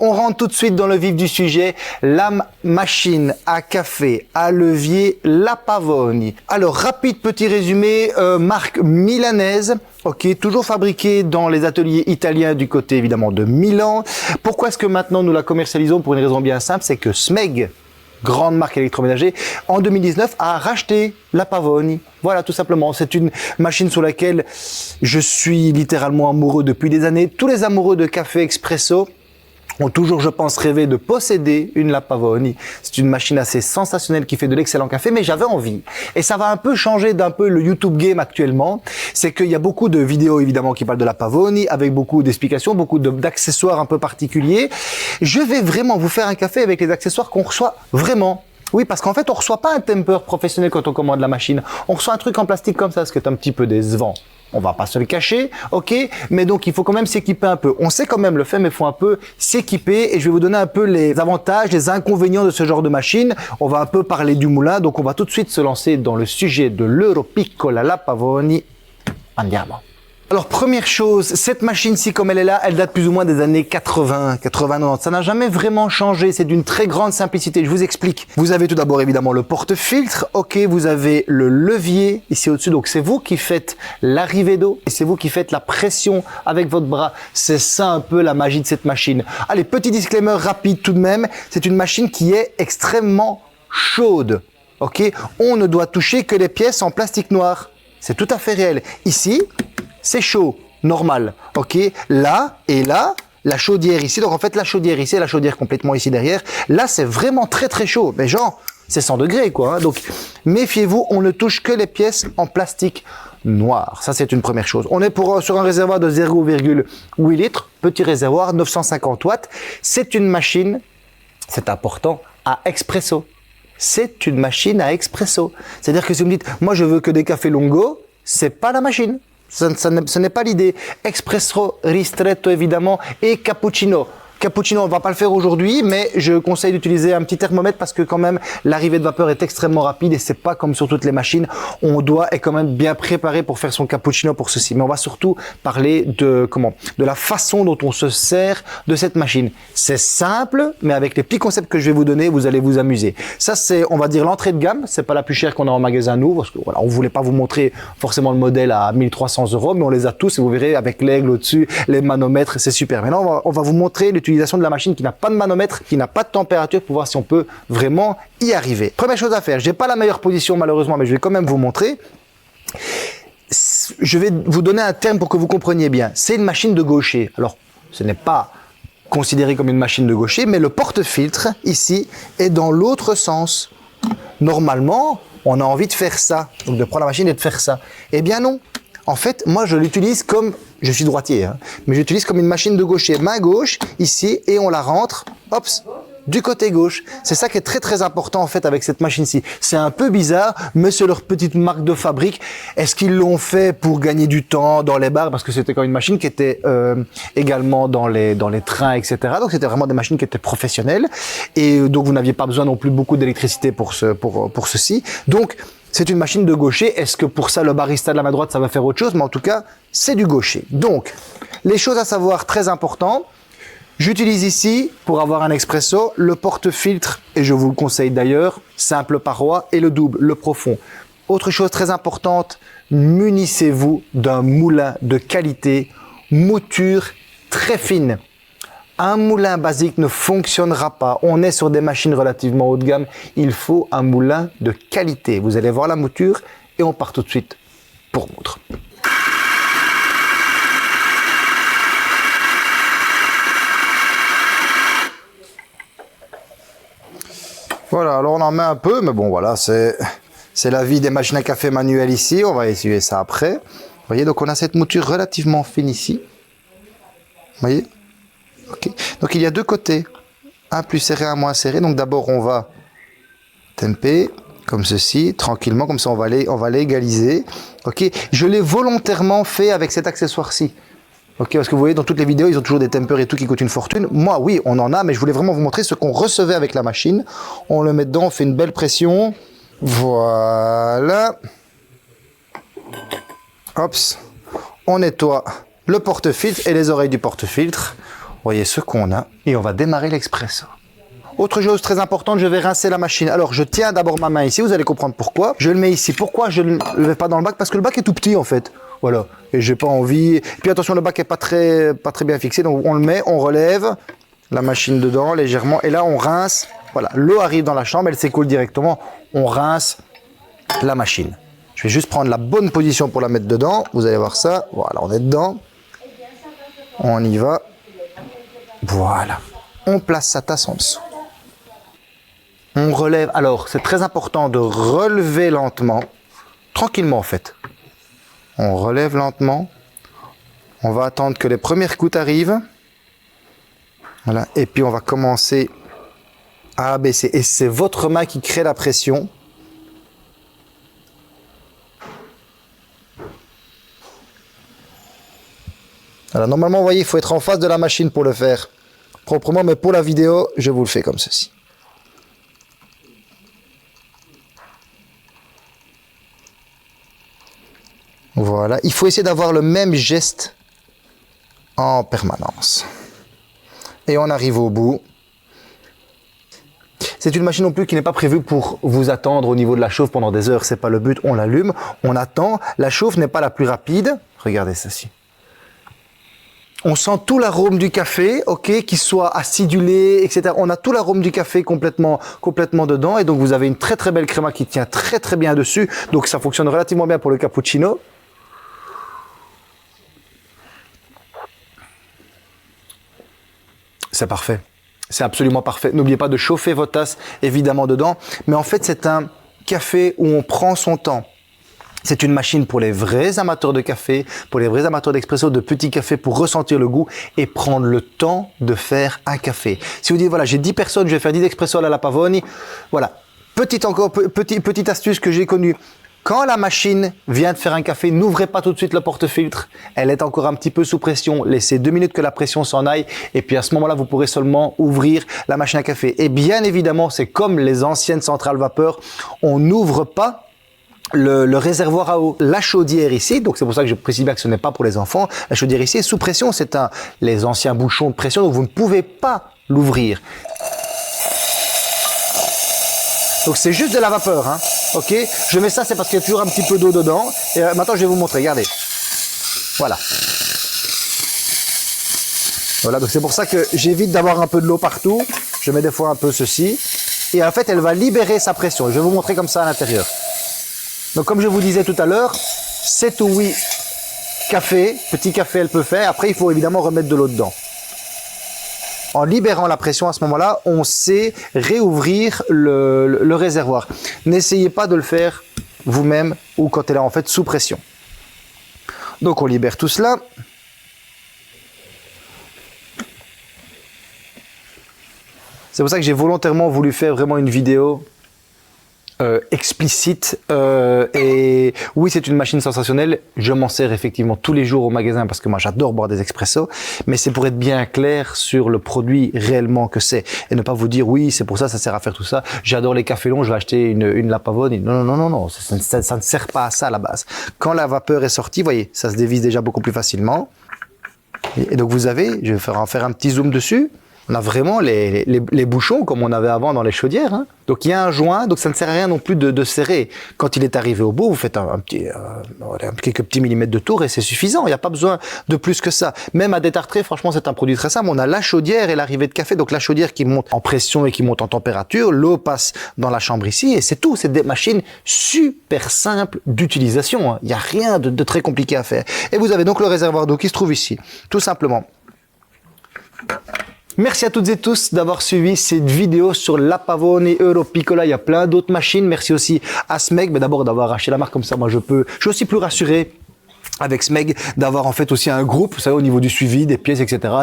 on rentre tout de suite dans le vif du sujet. La machine à café à levier La Pavoni. Alors, rapide petit résumé, marque milanaise. Ok, toujours fabriquée dans les ateliers italiens du côté évidemment de Milan. Pourquoi est-ce que maintenant nous la commercialisons? Pour une raison bien simple, c'est que Smeg, grande marque électroménager, en 2019 a racheté La Pavoni. Voilà, tout simplement. C'est une machine sur laquelle je suis littéralement amoureux depuis des années. Tous les amoureux de café expresso ont toujours, je pense, rêvé de posséder une La Pavoni. C'est une machine assez sensationnelle qui fait de l'excellent café, mais j'avais envie. Et ça va un peu changer d'un peu le YouTube game actuellement. C'est qu'il y a beaucoup de vidéos, évidemment, qui parlent de La Pavoni, avec beaucoup d'explications, beaucoup d'accessoires un peu particuliers. Je vais vraiment vous faire un café avec les accessoires qu'on reçoit vraiment. Oui, parce qu'en fait, on reçoit pas un temper professionnel quand on commande la machine. On reçoit un truc en plastique comme ça, ce qui est un petit peu décevant. On va pas se le cacher, ok? Mais donc, il faut quand même s'équiper un peu. On sait quand même le faire, mais il faut un peu s'équiper. Et je vais vous donner un peu les avantages, les inconvénients de ce genre de machine. On va un peu parler du moulin. Donc, on va tout de suite se lancer dans le sujet de l'Europiccola La Pavoni. Andiamo. Alors, première chose, cette machine-ci, comme elle est là, elle date plus ou moins des années 80, 90. Ça n'a jamais vraiment changé. C'est d'une très grande simplicité. Je vous explique. Vous avez tout d'abord, évidemment, le porte-filtre. OK, vous avez le levier ici au-dessus. Donc, c'est vous qui faites l'arrivée d'eau et c'est vous qui faites la pression avec votre bras. C'est ça un peu la magie de cette machine. Allez, petit disclaimer rapide tout de même. C'est une machine qui est extrêmement chaude. OK, on ne doit toucher que les pièces en plastique noir. C'est tout à fait réel. Ici, c'est chaud, normal, ok? Là et là, la chaudière ici, donc en fait la chaudière ici et la chaudière complètement ici derrière, là c'est vraiment très très chaud, mais genre c'est 100 degrés quoi, hein? Donc méfiez-vous, on ne touche que les pièces en plastique noir, ça c'est une première chose. On est sur un réservoir de 0,8 litres, petit réservoir, 950 watts, c'est une machine, c'est important, à expresso. C'est une machine à expresso. C'est-à-dire que si vous me dites, moi je veux que des cafés longo, c'est pas la machine. Ce n'est pas l'idée. Espresso ristretto évidemment et cappuccino. Cappuccino, on ne va pas le faire aujourd'hui, mais je conseille d'utiliser un petit thermomètre parce que quand même l'arrivée de vapeur est extrêmement rapide et c'est pas comme sur toutes les machines. On doit être quand même bien préparé pour faire son cappuccino pour ceci. Mais on va surtout parler de la façon dont on se sert de cette machine. C'est simple, mais avec les petits concepts que je vais vous donner, vous allez vous amuser. Ça c'est, on va dire l'entrée de gamme. C'est pas la plus chère qu'on a en magasin nous, parce que voilà, on voulait pas vous montrer forcément le modèle à 1300 €, mais on les a tous et vous verrez avec l'aigle au-dessus, les manomètres, c'est super. Maintenant, on va vous montrer l'utilisation de la machine qui n'a pas de manomètre, qui n'a pas de température pour voir si on peut vraiment y arriver. Première chose à faire, j'ai pas la meilleure position malheureusement, mais je vais quand même vous montrer. Je vais vous donner un terme pour que vous compreniez bien. C'est une machine de gaucher. Alors, ce n'est pas considéré comme une machine de gaucher, mais le porte-filtre ici est dans l'autre sens. Normalement, on a envie de faire ça, donc de prendre la machine et de faire ça. Eh bien non. En fait, moi, je l'utilise comme, je suis droitier, hein, mais j'utilise comme une machine de gaucher, main gauche, ici, et on la rentre, hop, du côté gauche. C'est ça qui est très très important en fait avec cette machine-ci. C'est un peu bizarre, mais c'est leur petite marque de fabrique. Est-ce qu'ils l'ont fait pour gagner du temps dans les bars? Parce que c'était quand même une machine qui était également dans les trains, etc. Donc c'était vraiment des machines qui étaient professionnelles. Et donc vous n'aviez pas besoin non plus beaucoup d'électricité pour ceci. Donc c'est une machine de gaucher. Est-ce que pour ça, le barista de la main droite, ça va faire autre chose? Mais en tout cas, c'est du gaucher. Donc, les choses à savoir très importantes. J'utilise ici, pour avoir un expresso, le porte-filtre, et je vous le conseille d'ailleurs, simple paroi, et le double, le profond. Autre chose très importante, munissez-vous d'un moulin de qualité, mouture très fine. Un moulin basique ne fonctionnera pas. On est sur des machines relativement haut de gamme. Il faut un moulin de qualité. Vous allez voir la mouture et on part tout de suite pour moudre. Voilà, alors on en met un peu, mais bon voilà, c'est la vie des machines à café manuelles ici. On va essuyer ça après. Vous voyez, donc on a cette mouture relativement fine ici. Vous voyez? Okay. Donc il y a deux côtés, un plus serré, un moins serré. Donc d'abord on va temper comme ceci, tranquillement, comme ça on va l'égaliser. Ok, je l'ai volontairement fait avec cet accessoire-ci. Ok, parce que vous voyez dans toutes les vidéos ils ont toujours des tempers et tout qui coûtent une fortune. Moi oui, on en a, mais je voulais vraiment vous montrer ce qu'on recevait avec la machine. On le met dedans, on fait une belle pression. Voilà. Hop, on nettoie le porte-filtre et les oreilles du porte-filtre. voyez ce qu'on a et on va démarrer l'expresso. Autre chose très importante, je vais rincer la machine. Alors, je tiens d'abord ma main ici, vous allez comprendre pourquoi. Je le mets ici. Pourquoi je ne le mets pas dans le bac? Parce que le bac est tout petit en fait. Voilà. Et j'ai pas envie. Et puis attention, le bac est pas très bien fixé. Donc on le met, on relève la machine dedans légèrement. Et là, on rince. Voilà. L'eau arrive dans la chambre, elle s'écoule directement. On rince la machine. Je vais juste prendre la bonne position pour la mettre dedans. Vous allez voir ça. Voilà, on est dedans. On y va. Voilà. On place sa tasse en dessous. On relève. Alors, c'est très important de relever lentement, tranquillement en fait. On relève lentement. On va attendre que les premières gouttes arrivent. Voilà. Et puis, on va commencer à abaisser. Et c'est votre main qui crée la pression. Alors, normalement, vous voyez, il faut être en face de la machine pour le faire proprement. Mais pour la vidéo, je vous le fais comme ceci. Voilà, il faut essayer d'avoir le même geste en permanence. Et on arrive au bout. C'est une machine non plus qui n'est pas prévue pour vous attendre au niveau de la chauffe pendant des heures. C'est pas le but, on l'allume, on attend. La chauffe n'est pas la plus rapide. Regardez ceci. On sent tout l'arôme du café, ok, qu'il soit acidulé, etc. On a tout l'arôme du café complètement dedans. Et donc vous avez une très très belle créma qui tient très bien dessus. Donc ça fonctionne relativement bien pour le cappuccino. C'est parfait. C'est absolument parfait. N'oubliez pas de chauffer votre tasse, évidemment, dedans. Mais en fait, c'est un café où on prend son temps. C'est une machine pour les vrais amateurs de café, pour les vrais amateurs d'expresso, de petits cafés, pour ressentir le goût et prendre le temps de faire un café. Si vous dites, voilà, j'ai 10 personnes, je vais faire 10 expresso à la Pavoni. Voilà. Petite astuce que j'ai connue. Quand la machine vient de faire un café, n'ouvrez pas tout de suite le porte-filtre. Elle est encore un petit peu sous pression. Laissez 2 minutes que la pression s'en aille. Et puis à ce moment-là, vous pourrez seulement ouvrir la machine à café. Et bien évidemment, c'est comme les anciennes centrales vapeur. On n'ouvre pas le réservoir à eau. La chaudière ici, donc c'est pour ça que je précise bien que ce n'est pas pour les enfants. La chaudière ici est sous pression. C'est les anciens bouchons de pression. Donc vous ne pouvez pas l'ouvrir. Donc c'est juste de la vapeur, hein. Ok, je mets ça, c'est parce qu'il y a toujours un petit peu d'eau dedans. Et maintenant, je vais vous montrer. Regardez. Voilà. Voilà, donc c'est pour ça que j'évite d'avoir un peu de l'eau partout. Je mets des fois un peu ceci. Et en fait, elle va libérer sa pression. Je vais vous montrer comme ça à l'intérieur. Donc, comme je vous disais tout à l'heure, 7 ou 8 cafés, petit café, elle peut faire. Après, il faut évidemment remettre de l'eau dedans. En libérant la pression à ce moment-là, on sait réouvrir le réservoir. N'essayez pas de le faire vous-même ou quand elle est en fait sous pression. Donc on libère tout cela. C'est pour ça que j'ai volontairement voulu faire vraiment une vidéo explicite et oui, c'est une machine sensationnelle. Je m'en sers effectivement tous les jours au magasin parce que moi j'adore boire des expressos, mais c'est pour être bien clair sur le produit réellement que c'est et ne pas vous dire oui, c'est pour ça, ça sert à faire tout ça. J'adore les cafés longs, je vais acheter une La Pavoni. Non, ça ne sert pas à ça à la base. Quand la vapeur est sortie, vous voyez, ça se dévisse déjà beaucoup plus facilement. Et donc vous avez, je vais en faire un petit zoom dessus. On a vraiment les bouchons comme on avait avant dans les chaudières. Hein. Donc il y a un joint, donc ça ne sert à rien non plus de serrer. Quand il est arrivé au bout, vous faites quelques petits millimètres de tour et c'est suffisant. Il n'y a pas besoin de plus que ça. Même à détartrer, franchement, c'est un produit très simple. On a la chaudière et l'arrivée de café. Donc la chaudière qui monte en pression et qui monte en température. L'eau passe dans la chambre ici et c'est tout. C'est des machines super simples d'utilisation. Hein. Il n'y a rien de très compliqué à faire. Et vous avez donc le réservoir d'eau qui se trouve ici, tout simplement. Merci à toutes et tous d'avoir suivi cette vidéo sur La Pavoni Europiccola. Il y a plein d'autres machines. Merci aussi à Smeg, mais d'abord d'avoir acheté la marque comme ça. Moi, je suis aussi plus rassuré avec Smeg d'avoir en fait aussi un groupe, vous savez, au niveau du suivi, des pièces, etc.